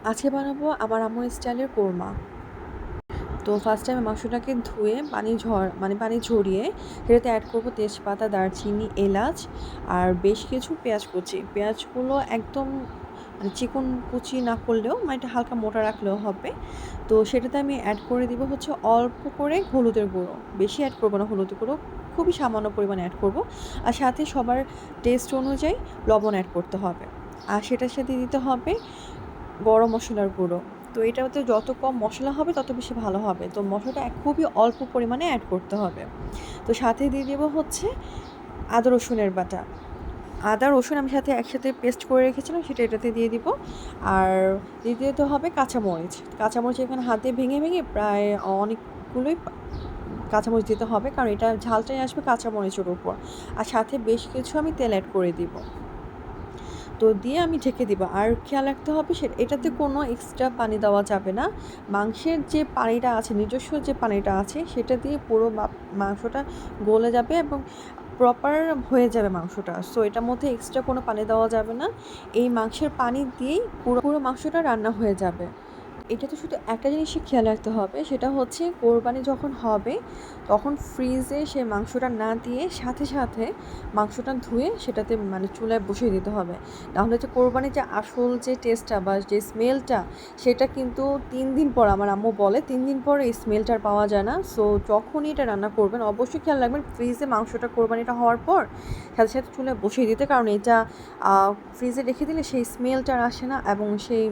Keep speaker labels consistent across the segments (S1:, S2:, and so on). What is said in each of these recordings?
S1: আজকে বানাবো আমার আম্মুর স্টাইলের কোরমা। তো ফার্স্ট টাইম মাংসটাকে ধুয়ে পানি ঝরিয়ে সেটাতে অ্যাড করবো তেজপাতা, দারচিনি, এলাচ আর বেশ কিছু পেঁয়াজ কুচি। পেঁয়াজগুলো একদম চিকন কুচি না করলেও একটু হালকা মোটা রাখলেও হবে। তো সেটাতে আমি অ্যাড করে দিব হচ্ছে অল্প করে হলুদের গুঁড়ো, বেশি অ্যাড করবো না হলুদের গুঁড়ো, খুবই সামান্য পরিমাণে অ্যাড করব। আর সাথে সবার টেস্ট অনুযায়ী লবণ অ্যাড করতে হবে। আর সেটার সাথে দিতে হবে গরম মশলার গুঁড়ো। তো এটাতে যত কম মশলা হবে তত বেশি ভালো হবে। তো মশলাটা খুবই অল্প পরিমাণে অ্যাড করতে হবে। তো সাথে দিয়ে দেবো হচ্ছে আদা রসুনের বাটা। আদা রসুন আমি একসাথে পেস্ট করে রেখেছিলাম, সেটা এটাতে দিয়ে দিব। আর দিয়ে দিতে হবে কাঁচামরিচ। কাঁচামরিচ এখানে হাতে ভেঙে ভেঙে প্রায় অনেকগুলোই কাঁচামরিচ দিতে হবে, কারণ এটা ঝালটাই আসবে কাঁচামরিচের উপর। আর সাথে বেশ কিছু আমি তেল অ্যাড করে দিব। তো দিয়ে আমি ঢেকে দিব। আর খেয়াল রাখতে হবে এটাতে কোনো এক্সট্রা পানি দেওয়া যাবে না। মাংসের যে পানিটা আছে, নিজস্ব যে পানিটা আছে, সেটা দিয়ে পুরো মাংসটা গলে যাবে এবং প্রপার হয়ে যাবে মাংসটা। সো এটার মধ্যে এক্সট্রা কোনো পানি দেওয়া যাবে না। এই মাংসের পানি দিয়েই পুরো পুরো মাংসটা রান্না হয়ে যাবে। এটাতে শুধু একটা জিনিসই খেয়াল রাখতে হবে, সেটা হচ্ছে কোরবানি যখন হবে তখন ফ্রিজে সে মাংসটা না দিয়ে সাথে সাথে মাংসটা ধুয়ে সেটাতে চুলায় বসিয়ে দিতে হবে। নাহলে যে কোরবানির যে আসল যে টেস্টটা বা যে স্মেলটা, সেটা কিন্তু 3 দিন পর, আমার আম্মু বলে 3 দিন পর এই স্মেলটা আর পাওয়া যায় না। সো যখনই এটা রান্না করবেন অবশ্যই খেয়াল রাখবেন ফ্রিজে মাংসটা কোরবানিটা হওয়ার পর সাথে সাথে চুলায় বসিয়ে দিতে, কারণ এটা ফ্রিজে রেখে দিলে সেই স্মেলটা আর আসে না এবং সেই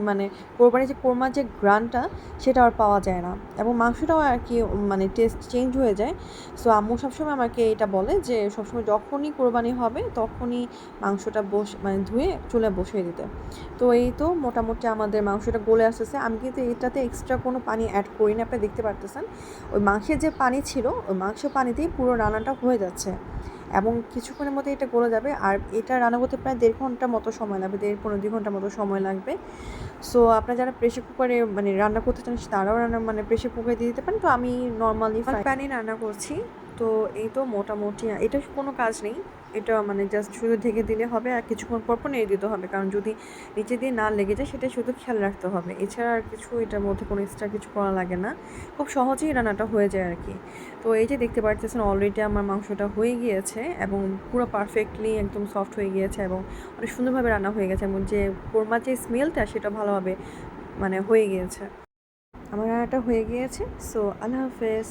S1: কোরবানির যে কোরমার যে গ্রানটা সেটা আর পাওয়া যায় না এবং মাংসটাও আর কি টেস্ট চেঞ্জ হয়ে যায়। সো আম্মু সবসময় আমাকে এটা বলে যে সবসময় যখনই কোরবানি হবে তখনই মাংসটা ধুয়ে চুলায় বসিয়ে দিতে। তো এই তো মোটামুটি আমাদের মাংসটা গলে আসতেছে। আমি কিন্তু এটাতে এক্সট্রা কোনো পানি অ্যাড করি না, আপনি দেখতে পারতেছেন ওই মাংসের যে পানি ছিল ওই মাংসের পানিতেই পুরো রান্নাটা হয়ে যাচ্ছে এবং কিছুক্ষণের মধ্যে এটা গলে যাবে। আর এটা রান্না করতে প্রায় 1.5 ঘন্টা মতো সময় লাগবে, 1.5-2 ঘন্টা মতো সময় লাগবে। সো আপনারা যারা প্রেসার কুকারে রান্না করতে চান তারাও প্রেসার কুকারে দিয়ে দিতে পারেন। তো আমি নর্মালি ফ্রাই প্যানে রান্না করছি। তো এই তো মোটামুটি এটা কোনো কাজ নেই, এটা জাস্ট শুধু ঢেকে দিলে হবে আর কিছুক্ষণ পর পর নেড়ে দিতে হবে, কারণ যদি নিচে দিয়ে না লেগে যায় সেটা শুধু খেয়াল রাখতে হবে। এছাড়া আর কিছু এটার মধ্যে কোনো এক্সট্রা কিছু করা লাগে না, খুব সহজেই রান্নাটা হয়ে যায় আর কি। তো এই যে দেখতে পাচ্ছেন অলরেডি আমার মাংসটা হয়ে গিয়েছে এবং পুরো পারফেক্টলি একদম সফট হয়ে গিয়েছে এবং অনেক সুন্দরভাবে রান্না হয়ে গেছে এবং যে কোরমার যে স্মেলটা সেটা ভালোভাবে হয়ে গিয়েছে। আমার রান্নাটা হয়ে গিয়েছে। সো আল্লাহ হাফেজ।